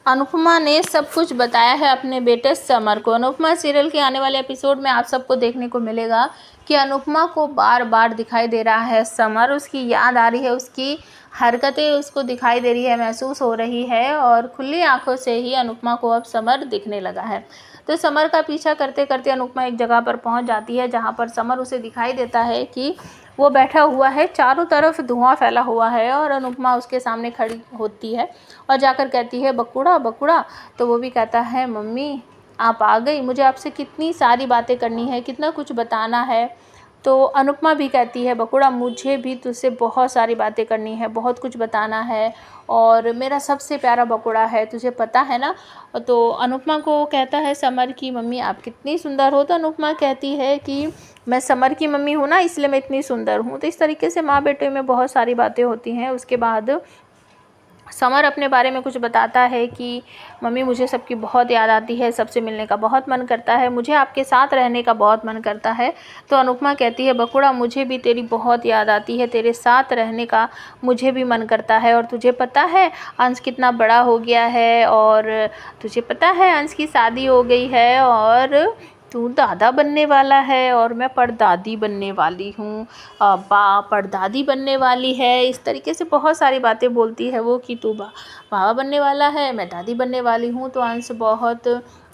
अनुपमा ने सब कुछ बताया है अपने बेटे समर को। अनुपमा सीरियल के आने वाले एपिसोड में आप सबको देखने को मिलेगा कि अनुपमा को बार बार दिखाई दे रहा है समर, उसकी याद आ रही है, उसकी हरकतें उसको दिखाई दे रही है, महसूस हो रही है और खुली आंखों से ही अनुपमा को अब समर दिखने लगा है। तो समर का पीछा करते करते अनुपमा एक जगह पर पहुंच जाती है जहां पर समर उसे दिखाई देता है कि वो बैठा हुआ है, चारों तरफ धुआं फैला हुआ है और अनुपमा उसके सामने खड़ी होती है और जाकर कहती है बकुड़ा बकुड़ा। तो वो भी कहता है मम्मी आप आ गई, मुझे आपसे कितनी सारी बातें करनी है, कितना कुछ बताना है। तो अनुपमा भी कहती है बकुड़ा मुझे भी तुझसे बहुत सारी बातें करनी है, बहुत कुछ बताना है और मेरा सबसे प्यारा बकुड़ा है, तुझे पता है ना। तो अनुपमा को कहता है समर की मम्मी आप कितनी सुंदर हो। तो अनुपमा कहती है कि मैं समर की मम्मी हूँ ना, इसलिए मैं इतनी सुंदर हूँ। तो इस तरीके से माँ बेटे में बहुत सारी बातें होती हैं। उसके बाद समर अपने बारे में कुछ बताता है कि मम्मी मुझे सबकी बहुत याद आती है, सबसे मिलने का बहुत मन करता है, मुझे आपके साथ रहने का बहुत मन करता है। तो अनुपमा कहती है बकुड़ा मुझे भी तेरी बहुत याद आती है, तेरे साथ रहने का मुझे भी मन करता है। और तुझे पता है अंश कितना बड़ा हो गया है और तुझे पता है अंश की शादी हो गई है और तू दादा बनने वाला है और मैं परदादी बनने वाली हूँ, परदादी बनने वाली है। इस तरीके से बहुत सारी बातें बोलती है वो कि तू बाबा बनने वाला है, मैं दादी बनने वाली हूँ। तो अंश बहुत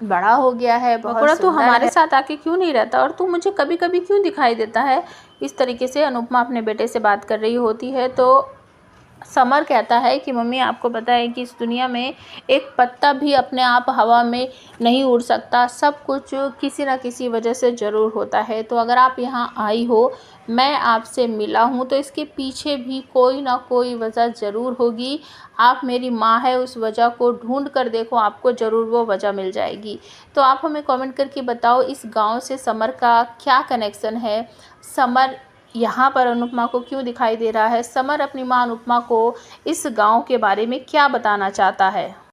बड़ा हो गया है, बकुड़ा तू हमारे साथ आके क्यों नहीं रहता और तू मुझे कभी कभी क्यों दिखाई देता है। इस तरीके से अनुपमा अपने बेटे से बात कर रही होती है। तो समर कहता है कि मम्मी आपको पता है कि इस दुनिया में एक पत्ता भी अपने आप हवा में नहीं उड़ सकता, सब कुछ किसी ना किसी वजह से ज़रूर होता है। तो अगर आप यहाँ आई हो, मैं आपसे मिला हूँ, तो इसके पीछे भी कोई ना कोई वजह ज़रूर होगी। आप मेरी माँ है, उस वजह को ढूंढ कर देखो, आपको ज़रूर वो वजह मिल जाएगी। तो आप हमें कमेंट करके बताओ इस गाँव से समर का क्या कनेक्शन है, समर यहाँ पर अनुपमा को क्यों दिखाई दे रहा है, समर अपनी माँ अनुपमा को इस गांव के बारे में क्या बताना चाहता है।